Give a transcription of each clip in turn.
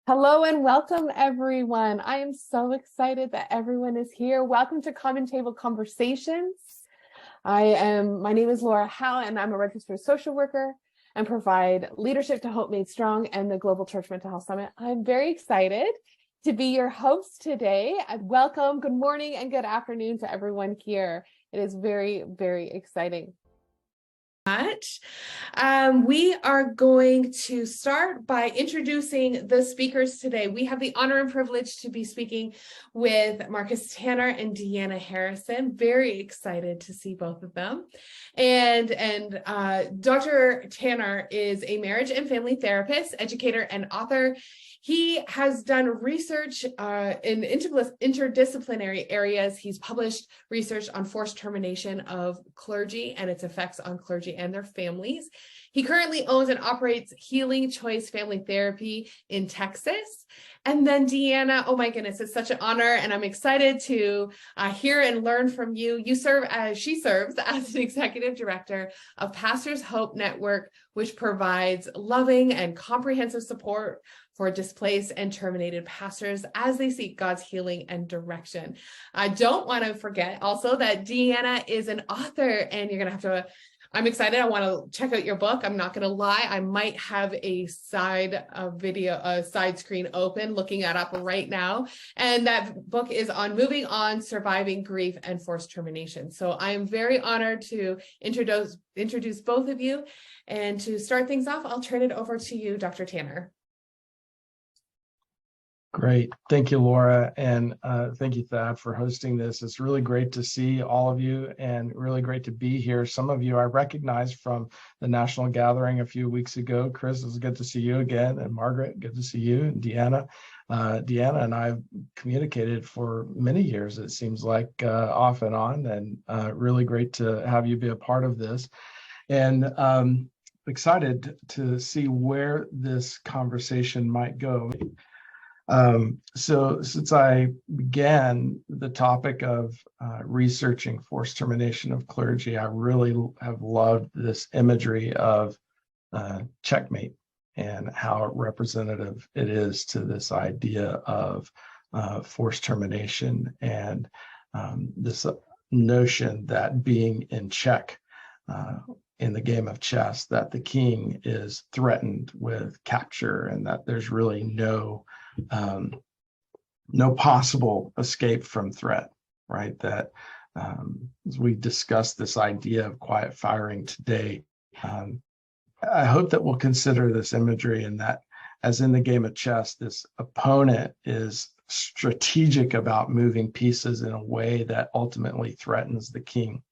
Hello and welcome, everyone. I am so excited that everyone is here. Welcome to Common Table Conversations. My name is Laura Howe, and I'm a registered social worker and provide leadership to Hope Made Strong and the Global Church Mental Health Summit. I'm very excited to be your host today. Welcome, good morning, and good afternoon to everyone here. It is very, very exciting. We are going to start by introducing the speakers today. We have the honor and privilege to be speaking with Marcus Tanner and Deanna Harrison. Very excited to see both of them. And Dr. Tanner is a marriage and family therapist, educator, and author. He has done research in interdisciplinary areas. He's published research on forced termination of clergy and its effects on clergy and their families. He currently owns and operates HealingChoice Family Therapy in Texas. And then Deanna, oh my goodness, it's such an honor, and I'm excited to hear and learn from you. She serves as an executive director of Pastors Hope Network, which provides loving and comprehensive support for displaced and terminated pastors as they seek God's healing and direction. I don't want to forget also that Deanna is an author, and you're going to have to, I'm excited. I want to check out your book. I'm not going to lie. I might have a side screen open looking it up right now. And that book is on moving on, surviving grief and forced termination. So I am very honored to introduce both of you. And to start things off, I'll turn it over to you, Dr. Tanner. Great. Thank you, Laura. And thank you, Thad, for hosting this. It's really great to see all of you and really great to be here. Some of you I recognize from the national gathering a few weeks ago. Chris, it's good to see you again. And Margaret, good to see you. And Deanna. Deanna and I have communicated for many years, it seems like, off and on, and really great to have you be a part of this. And excited to see where this conversation might go. So since I began the topic of researching forced termination of clergy, I really have loved this imagery of checkmate and how representative it is to this idea of forced termination and this notion that being in check in the game of chess, that the king is threatened with capture and that there's really no possible escape from threat, right? That as we discuss this idea of quiet firing today, I hope that we'll consider this imagery and that as in the game of chess, this opponent is strategic about moving pieces in a way that ultimately threatens the king.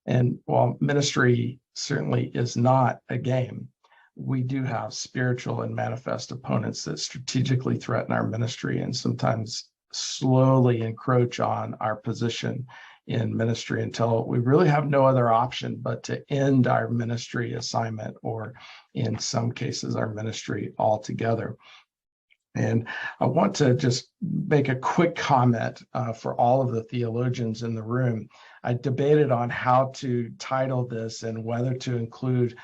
And while ministry certainly is not a game, we do have spiritual and manifest opponents that strategically threaten our ministry and sometimes slowly encroach on our position in ministry until we really have no other option but to end our ministry assignment, or in some cases, our ministry altogether. And I want to just make a quick comment for all of the theologians in the room. I debated on how to title this and whether to include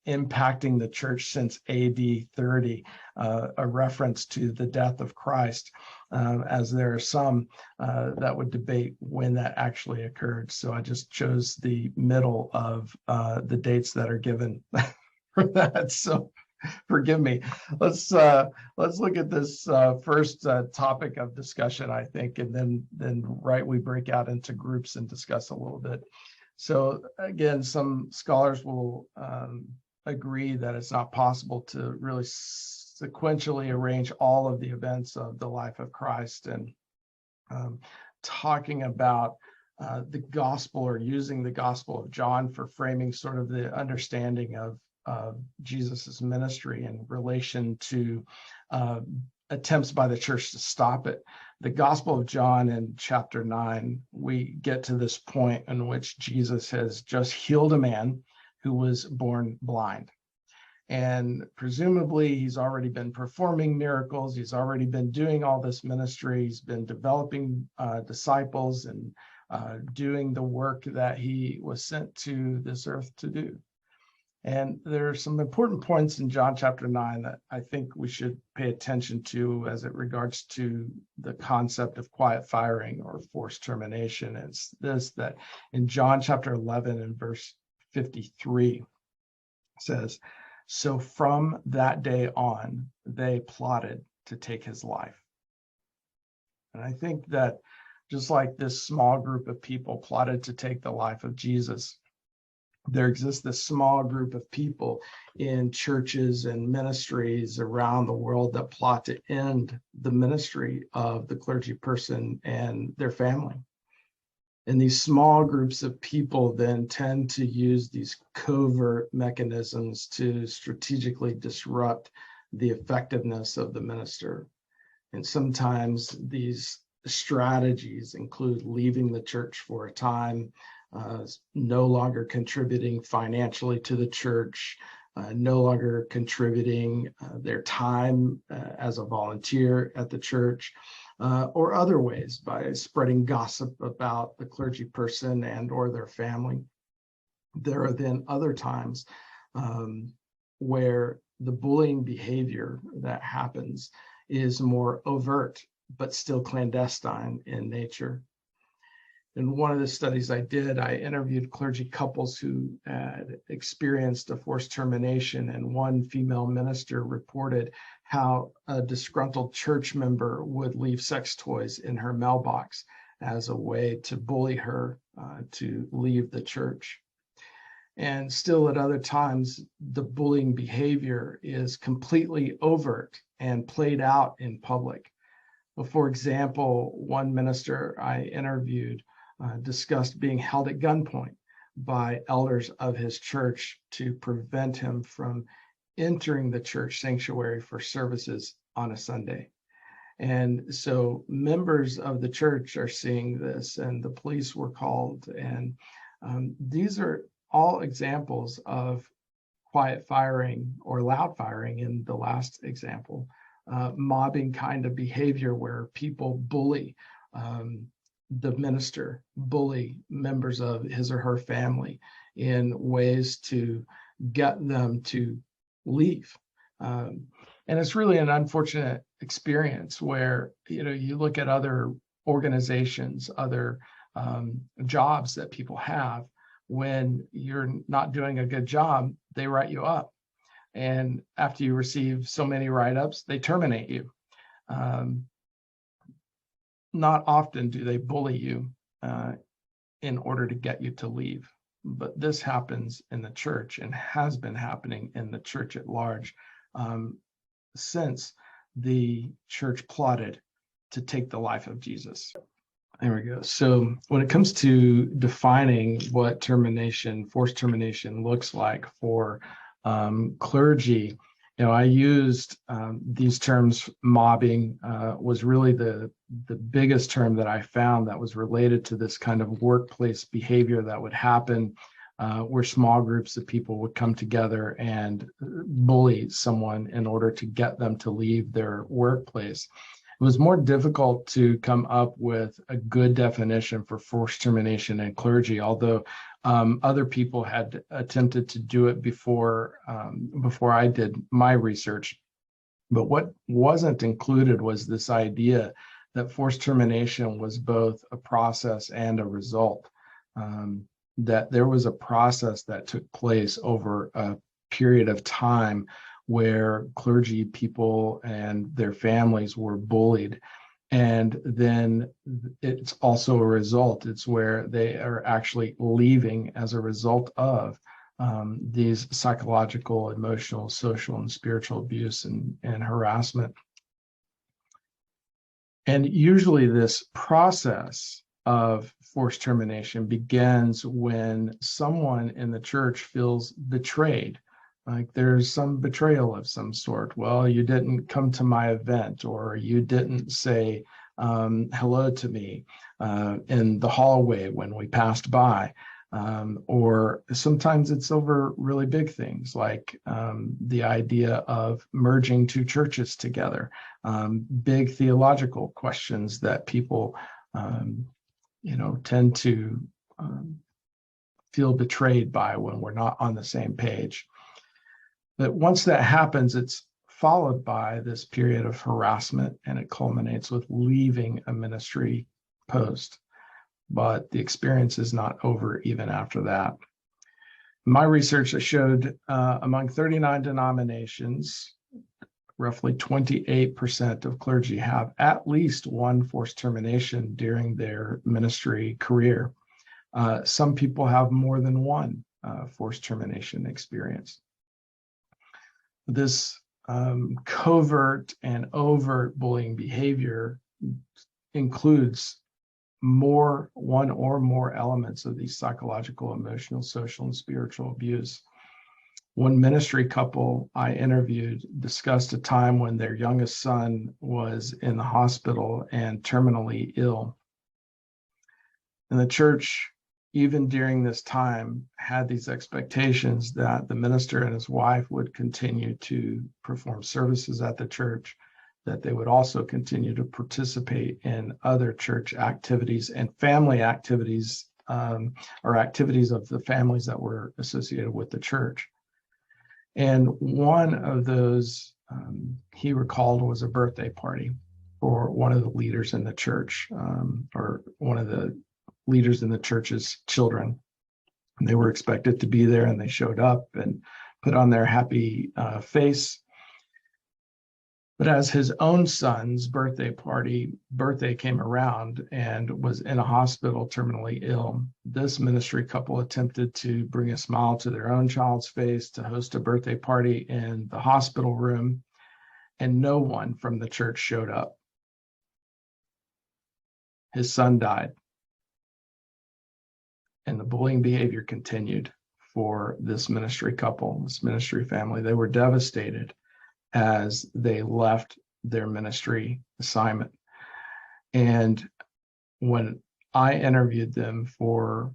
impacting the church since AD 30, a reference to the death of Christ, as there are some that would debate when that actually occurred. So I just chose the middle of the dates that are given for that. So forgive me. Let's look at this first topic of discussion, I think, and then we break out into groups and discuss a little bit. So again, some scholars will agree that it's not possible to really sequentially arrange all of the events of the life of Christ, and talking about the gospel, or using the Gospel of John for framing sort of the understanding of Jesus's ministry in relation to attempts by the church to stop it. The Gospel of John in chapter 9, we get to this point in which Jesus has just healed a man who was born blind. And presumably he's already been performing miracles. He's already been doing all this ministry. He's been developing disciples and doing the work that he was sent to this earth to do. And there are some important points in John chapter 9 that I think we should pay attention to as it regards to the concept of quiet firing or forced termination. It's this, that in John chapter 11 and verse 53 says, "So from that day on, they plotted to take his life." And I think that just like this small group of people plotted to take the life of Jesus, there exists this small group of people in churches and ministries around the world that plot to end the ministry of the clergy person and their family. And these small groups of people then tend to use these covert mechanisms to strategically disrupt the effectiveness of the minister. And sometimes these strategies include leaving the church for a time, no longer contributing financially to the church, no longer contributing their time as a volunteer at the church, or other ways by spreading gossip about the clergy person and or their family. There are then other times where the bullying behavior that happens is more overt, but still clandestine in nature. In one of the studies I did, I interviewed clergy couples who had experienced a forced termination, and one female minister reported how a disgruntled church member would leave sex toys in her mailbox as a way to bully her to leave the church. And still at other times, the bullying behavior is completely overt and played out in public. Well, for example, one minister I interviewed discussed being held at gunpoint by elders of his church to prevent him from entering the church sanctuary for services on a Sunday. And so members of the church are seeing this, and the police were called. And these are all examples of quiet firing or loud firing in the last example, mobbing kind of behavior where people bully the minister, bully members of his or her family in ways to get them to leave. And it's really an unfortunate experience where, you look at other organizations, other jobs that people have. When you're not doing a good job, they write you up. And after you receive so many write-ups, they terminate you. Not often do they bully you in order to get you to leave. But this happens in the church and has been happening in the church at large since the church plotted to take the life of Jesus. There we go. So when it comes to defining what forced termination looks like for clergy, I used these terms. Mobbing was really the biggest term that I found that was related to this kind of workplace behavior that would happen where small groups of people would come together and bully someone in order to get them to leave their workplace. It was more difficult to come up with a good definition for forced termination in clergy, although other people had attempted to do it before I did my research. But what wasn't included was this idea that forced termination was both a process and a result, that there was a process that took place over a period of time where clergy people and their families were bullied. And then it's also a result. It's where they are actually leaving as a result of these psychological, emotional, social, and spiritual abuse and harassment. And usually this process of forced termination begins when someone in the church feels betrayed. Like there's some betrayal of some sort. Well, you didn't come to my event, or you didn't say hello to me in the hallway when we passed by. Or sometimes it's over really big things like the idea of merging two churches together, big theological questions that people tend to feel betrayed by when we're not on the same page. But once that happens, it's followed by this period of harassment, and it culminates with leaving a ministry post. But the experience is not over even after that. My research showed among 39 denominations, roughly 28% of clergy have at least one forced termination during their ministry career. Some people have more than one forced termination experience. This covert and overt bullying behavior includes one or more elements of these psychological, emotional, social, and spiritual abuse. One ministry couple I interviewed discussed a time when their youngest son was in the hospital and terminally ill. And the church, even during this time, had these expectations that the minister and his wife would continue to perform services at the church, that they would also continue to participate in other church activities and family activities, or activities of the families that were associated with the church. And one of those he recalled was a birthday party for one of the leaders in the church, or one of the leaders in the church's children. And they were expected to be there, and they showed up and put on their happy face. But as his own son's birthday came around and was in a hospital terminally ill, this ministry couple attempted to bring a smile to their own child's face, to host a birthday party in the hospital room, and no one from the church showed up. His son died, and the bullying behavior continued for this ministry couple, this ministry family. They were devastated as they left their ministry assignment. And when I interviewed them for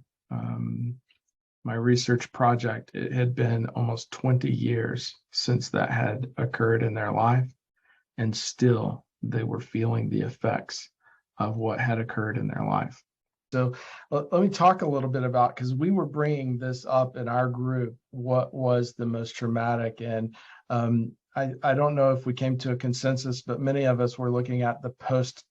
my research project, it had been almost 20 years since that had occurred in their life, and still they were feeling the effects of what had occurred in their life. So let me talk a little bit about, because we were bringing this up in our group, what was the most traumatic. And I don't know if we came to a consensus, but many of us were looking at the post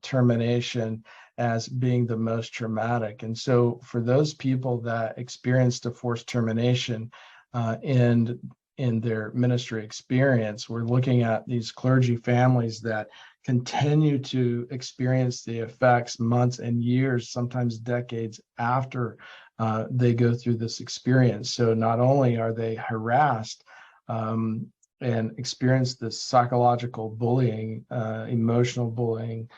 termination as being the most traumatic. And so for those people that experienced a forced termination in their ministry experience, we're looking at these clergy families that continue to experience the effects months and years, sometimes decades after they go through this experience. So not only are they harassed and experience this psychological bullying, emotional bullying,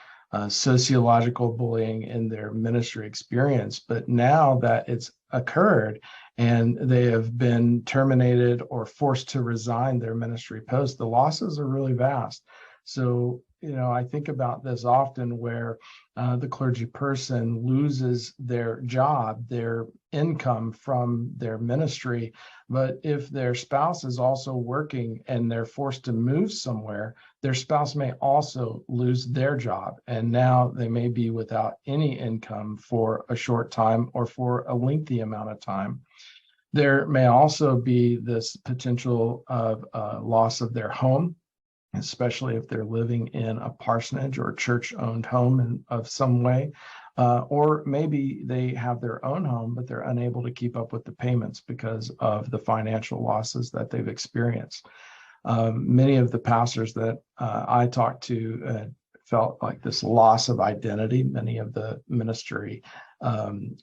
sociological bullying in their ministry experience, but now that it's occurred and they have been terminated or forced to resign their ministry post, the losses are really vast. So, I think about this often, where the clergy person loses their job, their income from their ministry. But if their spouse is also working and they're forced to move somewhere, their spouse may also lose their job. And now they may be without any income for a short time or for a lengthy amount of time. There may also be this potential of loss of their home, especially if they're living in a parsonage or church-owned home of some way, or maybe they have their own home, but they're unable to keep up with the payments because of the financial losses that they've experienced. Many of the pastors that I talked to felt like this loss of identity. Many of the ministry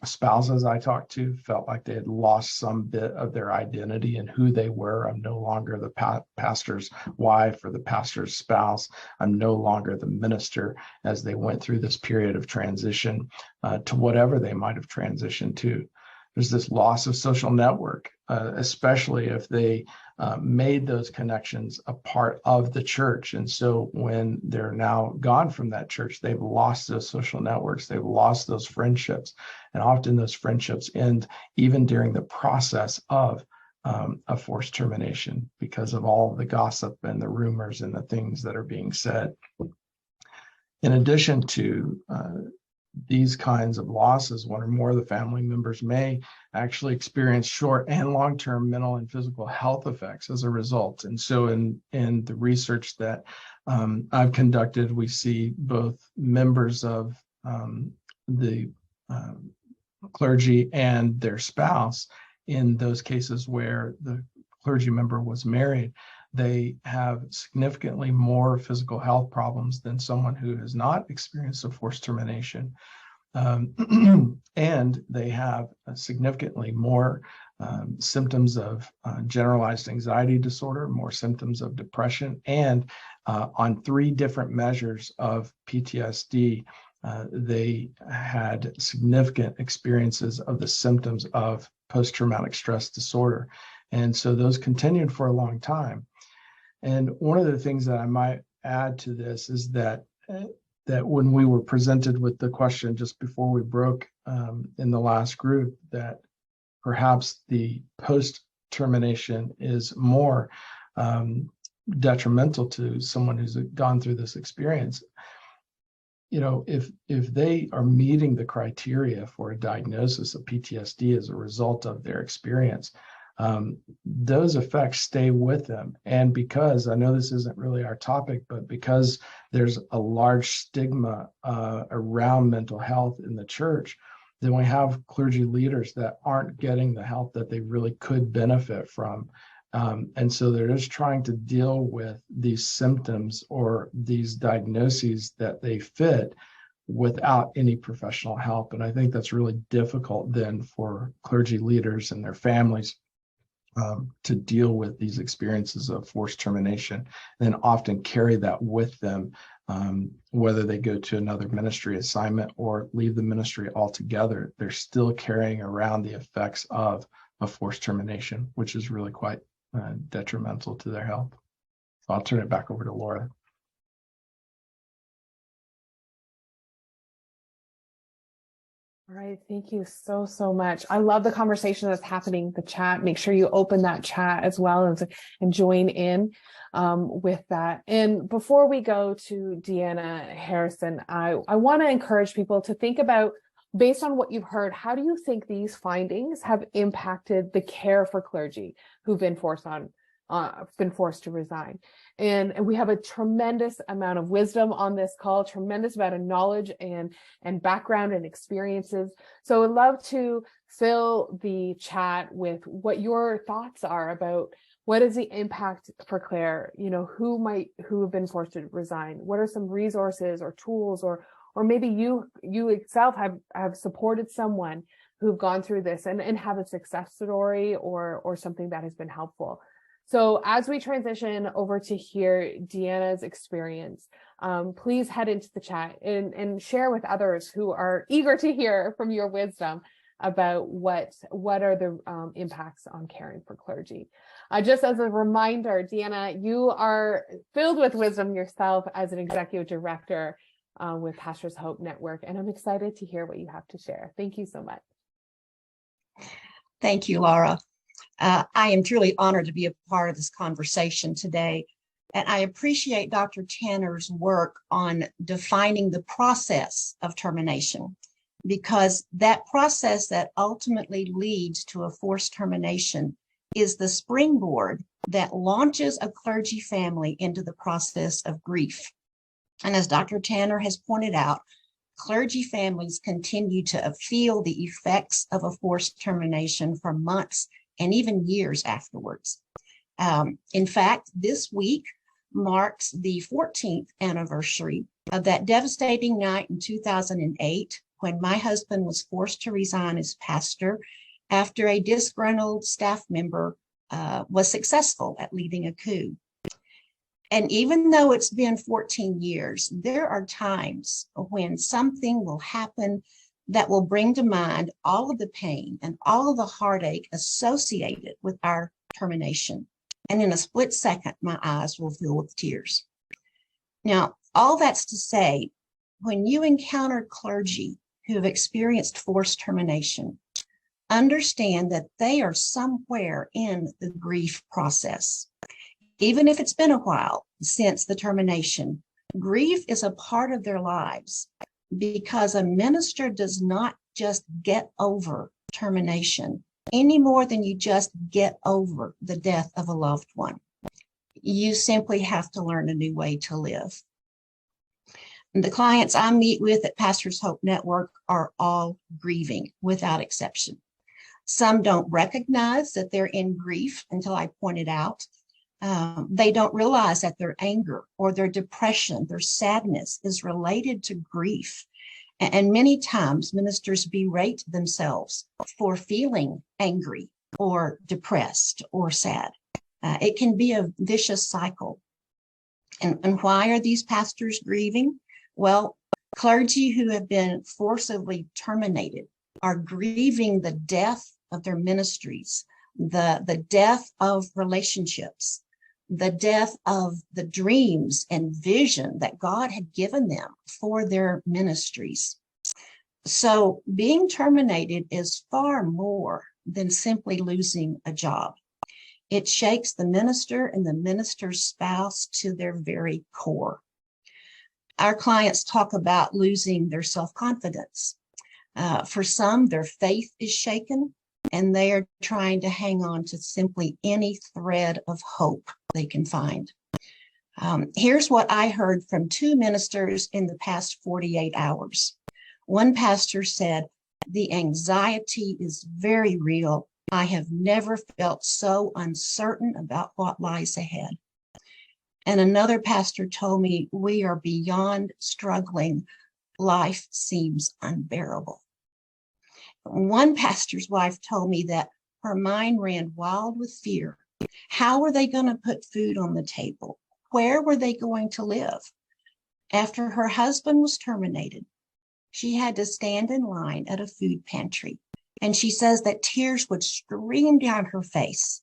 spouses I talked to felt like they had lost some bit of their identity and who they were. I'm no longer the pastor's wife or the pastor's spouse. I'm no longer the minister, as they went through this period of transition to whatever they might have transitioned to. There's this loss of social network, especially if they made those connections a part of the church. And so when they're now gone from that church, they've lost those social networks, they've lost those friendships. And often those friendships end even during the process of a forced termination, because of all the gossip and the rumors and the things that are being said. In addition to these kinds of losses, one or more of the family members may actually experience short and long-term mental and physical health effects as a result. And so in the research that I've conducted, we see both members of the clergy and their spouse. In those cases where the clergy member was married, they have significantly more physical health problems than someone who has not experienced a forced termination. And they have significantly more symptoms of generalized anxiety disorder, more symptoms of depression, and on 3 different measures of PTSD, they had significant experiences of the symptoms of post-traumatic stress disorder. And so those continued for a long time. And one of the things that I might add to this is that when we were presented with the question just before we broke in the last group, that perhaps the post-termination is more detrimental to someone who's gone through this experience. You know, if they are meeting the criteria for a diagnosis of PTSD as a result of their experience, those effects stay with them. And because I know this isn't really our topic, but because there's a large stigma around mental health in the church, then we have clergy leaders that aren't getting the help that they really could benefit from. And so they're just trying to deal with these symptoms or these diagnoses that they fit without any professional help. And I think that's really difficult then for clergy leaders and their families to deal with these experiences of forced termination, and then often carry that with them, whether they go to another ministry assignment or leave the ministry altogether. They're still carrying around the effects of a forced termination, which is really quite detrimental to their health. So I'll turn it back over to Laura. All right, thank you so much. I love the conversation that's happening, the chat. Make sure you open that chat as well and join in with that. And before we go to Deanna Harrison, I want to encourage people to think about, based on what you've heard, how do you think these findings have impacted the care for clergy who've been forced to resign? And we have a tremendous amount of wisdom on this call, tremendous amount of knowledge and background and experiences. So I'd love to fill the chat with what your thoughts are about what is the impact for Claire, you know, who have been forced to resign. What are some resources or tools, or maybe you yourself have supported someone who've gone through this and have a success story or something that has been helpful. So as we transition over to hear Deanna's experience, please head into the chat and share with others who are eager to hear from your wisdom about what are the impacts on caring for clergy. Just as a reminder, Deanna, you are filled with wisdom yourself as an executive director with Pastors Hope Network, and I'm excited to hear what you have to share. Thank you so much. Thank you, Laura. I am truly honored to be a part of this conversation today, and I appreciate Dr. Tanner's work on defining the process of termination, because that process that ultimately leads to a forced termination is the springboard that launches a clergy family into the process of grief. And as Dr. Tanner has pointed out, clergy families continue to feel the effects of a forced termination for months and even years afterwards. In fact, this week marks the 14th anniversary of that devastating night in 2008 when my husband was forced to resign as pastor after a disgruntled staff member was successful at leading a coup. And even though it's been 14 years, there are times when something will happen that will bring to mind all of the pain and all of the heartache associated with our termination. And in a split second, my eyes will fill with tears. Now, all that's to say, when you encounter clergy who have experienced forced termination, understand that they are somewhere in the grief process. Even if it's been a while since the termination, grief is a part of their lives. because a minister does not just get over termination any more than you just get over the death of a loved one. You simply have to learn a new way to live. And the clients I meet with at Pastors Hope Network are all grieving without exception. Some don't recognize that they're in grief until I point it out. They don't realize that their anger or their depression, their sadness is related to grief. And many times ministers berate themselves for feeling angry or depressed or sad. It can be a vicious cycle. And why are these pastors grieving? Well, clergy who have been forcibly terminated are grieving the death of their ministries, the death of relationships, the death of the dreams and vision that God had given them for their ministries. So being terminated is far more than simply losing a job. It shakes the minister and the minister's spouse to their very core. Our clients talk about losing their self-confidence. For some, their faith is shaken, and they are trying to hang on to simply any thread of hope they can find. Here's what I heard from two ministers in the past 48 hours. One pastor said, "The anxiety is very real. I have never felt so uncertain about what lies ahead." And another pastor told me, "We are beyond struggling. Life seems unbearable." One pastor's wife told me that her mind ran wild with fear. How were they going to put food on the table? Where were they going to live? After her husband was terminated, she had to stand in line at a food pantry. And she says that tears would stream down her face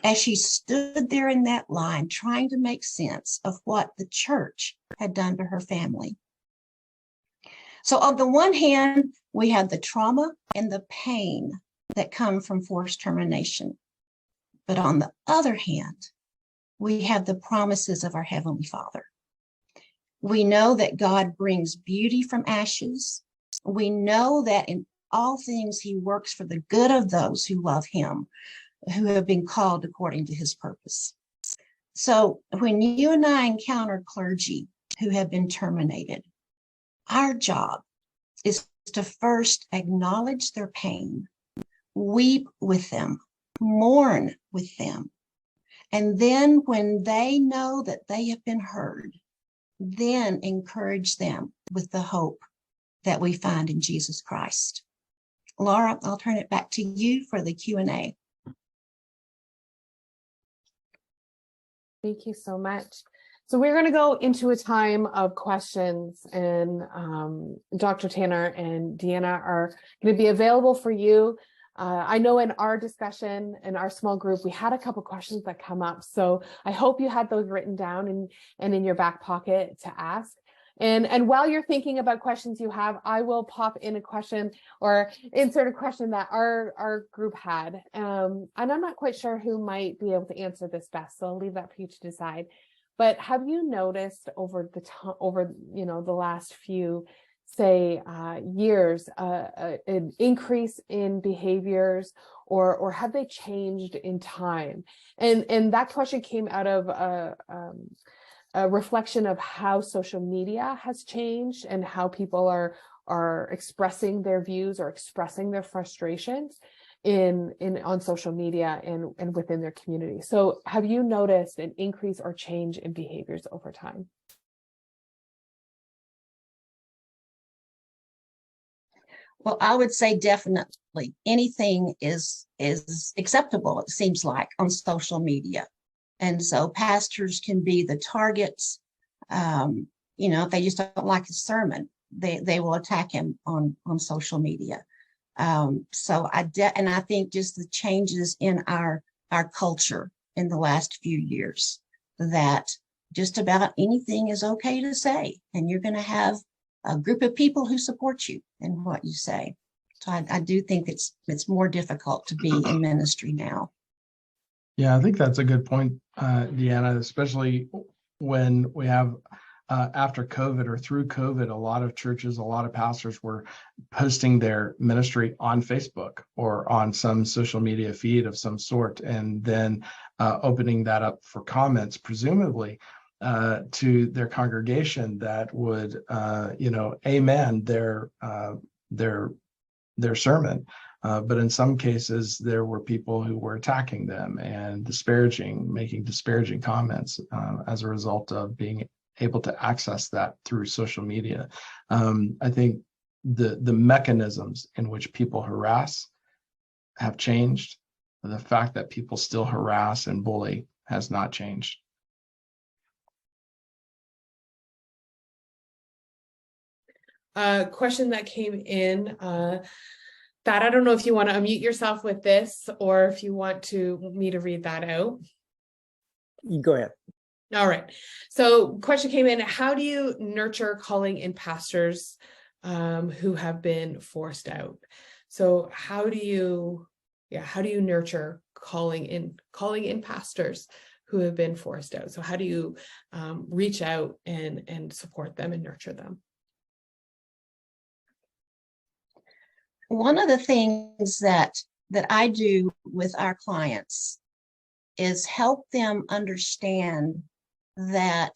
as she stood there in that line trying to make sense of what the church had done to her family. So on the one hand, we have the trauma and the pain that come from forced termination. But on the other hand, we have the promises of our Heavenly Father. We know that God brings beauty from ashes. We know that in all things He works for the good of those who love Him, who have been called according to His purpose. So when you and I encounter clergy who have been terminated, our job is to first acknowledge their pain, weep with them, mourn with them. And then when they know that they have been heard, then encourage them with the hope that we find in Jesus Christ. Laura, I'll turn it back to you for the Q&A. Thank you so much. So we're going to go into a time of questions, and Dr. Tanner and Deanna are going to be available for you. I know in our discussion, in our small group, we had a couple questions that come up. So I hope you had those written down and in your back pocket to ask. And while you're thinking about questions you have, I will pop in a question or insert a question that our group had. And I'm not quite sure who might be able to answer this best, so I'll leave that for you to decide. But have you noticed over the last few, say, years, an increase in behaviors, or have they changed in time? And that question came out of a reflection of how social media has changed and how people are expressing their views or expressing their frustrations on social media and within their community. So have you noticed an increase or change in behaviors over time? Well, I would say definitely anything is acceptable, it seems like, on social media. And so pastors can be the targets. If they just don't like his sermon, they will attack him on social media. So I think just the changes in our culture in the last few years, that just about anything is okay to say, and you're going to have a group of people who support you in what you say. So I do think it's more difficult to be in ministry now. Yeah, I think that's a good point, Deanna, especially when we have after COVID or through COVID, a lot of churches, a lot of pastors were posting their ministry on Facebook or on some social media feed of some sort, and then opening that up for comments, presumably to their congregation that would, amen their sermon. But in some cases, there were people who were attacking them and making disparaging comments as a result of being able to access that through social media. I think the mechanisms in which people harass have changed. The fact that people still harass and bully has not changed. Question that came in, that I don't know if you want to unmute yourself with this or if you want me to read that out. You go ahead. All right. So question came in, how do you nurture calling in pastors who have been forced out? So how do you nurture calling in pastors who have been forced out? So how do you reach out and support them and nurture them? One of the things that I do with our clients is help them understand that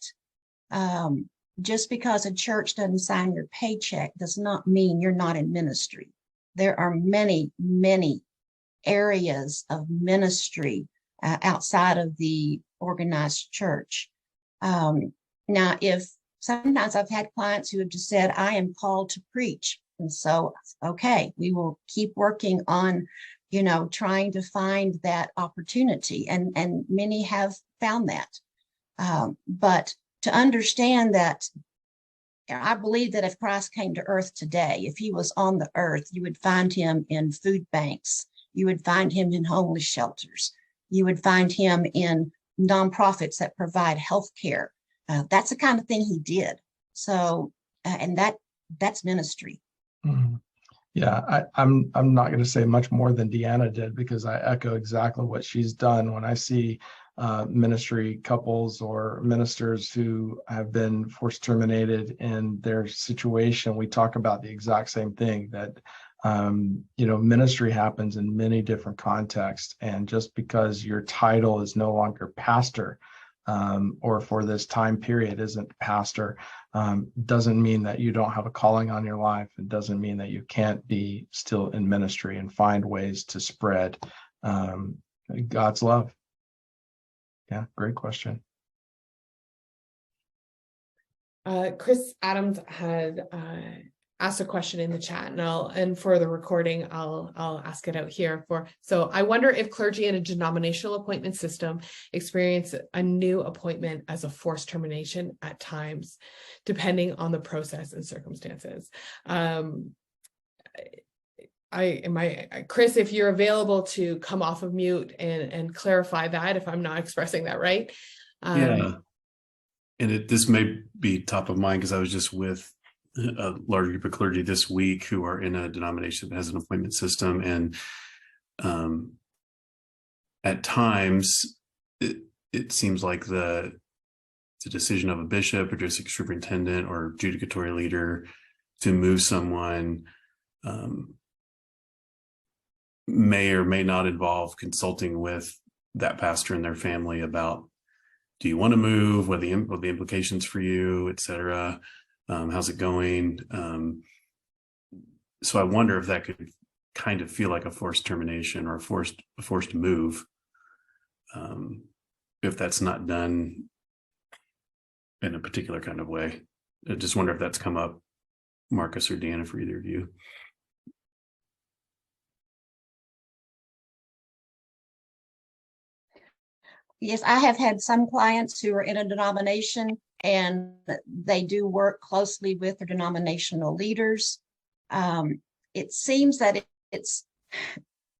just because a church doesn't sign your paycheck does not mean you're not in ministry. There are many, many areas of ministry outside of the organized church. Now, if sometimes I've had clients who have just said, I am called to preach. And so, okay, we will keep working on, trying to find that opportunity. And many have found that. But to understand that, I believe that if Christ came to earth today, if he was on the earth, you would find him in food banks. You would find him in homeless shelters. You would find him in nonprofits that provide health care. That's the kind of thing he did. So, and that's ministry. Mm-hmm. Yeah, I'm not going to say much more than Deanna did, because I echo exactly what she's done. When I see ministry couples or ministers who have been forced terminated in their situation, we talk about the exact same thing, that ministry happens in many different contexts, and just because your title is no longer pastor, or for this time period isn't pastor, doesn't mean that you don't have a calling on your life. It doesn't mean that you can't be still in ministry and find ways to spread God's love. Yeah, great question. Chris Adams had asked a question in the chat, and for the recording, I'll ask it out here. So I wonder if clergy in a denominational appointment system experience a new appointment as a forced termination at times, depending on the process and circumstances. Chris, if you're available to come off of mute and clarify that, if I'm not expressing that right. Yeah, and this may be top of mind because I was just with a large group of clergy this week who are in a denomination that has an appointment system, and at times it seems like the decision of a bishop or district superintendent or judicatory leader to move someone may or may not involve consulting with that pastor and their family about, do you want to move, what are the implications for you, etc. How's it going? So I wonder if that could kind of feel like a forced termination or a forced move, if that's not done in a particular kind of way. I just wonder if that's come up, Marcus or Deanna, for either of you. Yes, I have had some clients who are in a denomination and they do work closely with their denominational leaders. It seems that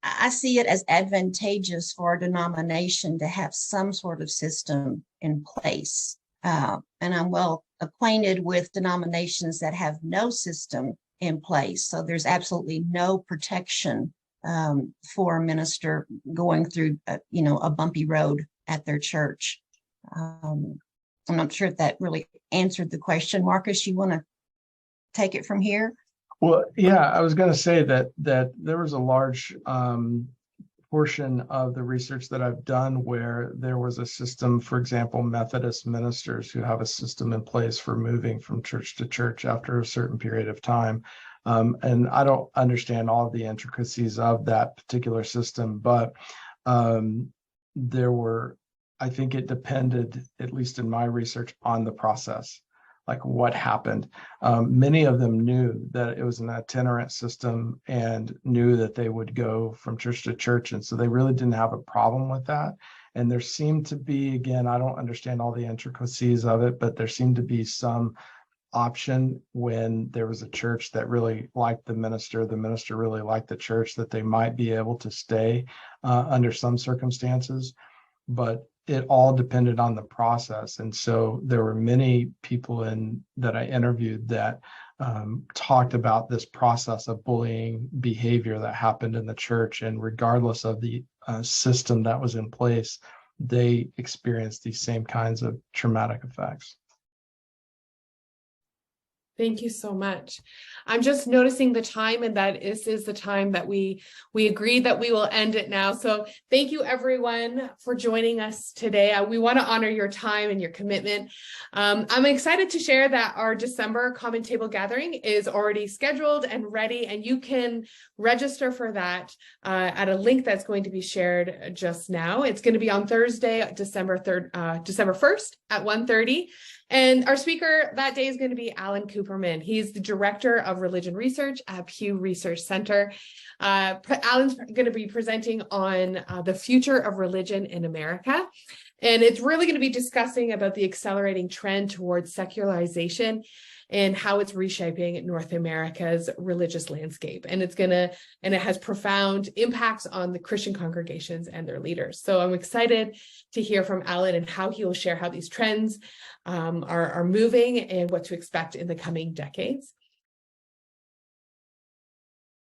I see it as advantageous for a denomination to have some sort of system in place. And I'm well acquainted with denominations that have no system in place. So there's absolutely no protection for a minister going through, a bumpy road at their church. I'm not sure if that really answered the question. Marcus, you want to take it from here? Well, yeah, I was going to say that there was a large portion of the research that I've done where there was a system, for example, Methodist ministers who have a system in place for moving from church to church after a certain period of time. And I don't understand all of the intricacies of that particular system, but I think it depended, at least in my research, on the process, like what happened. Many of them knew that it was an itinerant system and knew that they would go from church to church. And so they really didn't have a problem with that. And there seemed to be, again, I don't understand all the intricacies of it, but there seemed to be some option when there was a church that really liked the minister really liked the church, that they might be able to stay under some circumstances. But it all depended on the process. And so there were many people that I interviewed that talked about this process of bullying behavior that happened in the church. And regardless of the system that was in place, they experienced these same kinds of traumatic effects. Thank you so much. I'm just noticing the time, and that this is the time that we agreed that we will end it now. So thank you everyone for joining us today. We want to honor your time and your commitment. I'm excited to share that our December Common Table Gathering is already scheduled and ready, and you can register for that at a link that's going to be shared just now. It's going to be on Thursday, December 1st at 1:30. And our speaker that day is going to be Alan Cooperman. He's the Director of Religion Research at Pew Research Center. Alan's going to be presenting on the future of religion in America. And it's really going to be discussing about the accelerating trend towards secularization and how it's reshaping North America's religious landscape. And it has profound impacts on the Christian congregations and their leaders. So I'm excited to hear from Alan and how he will share how these trends are moving and what to expect in the coming decades.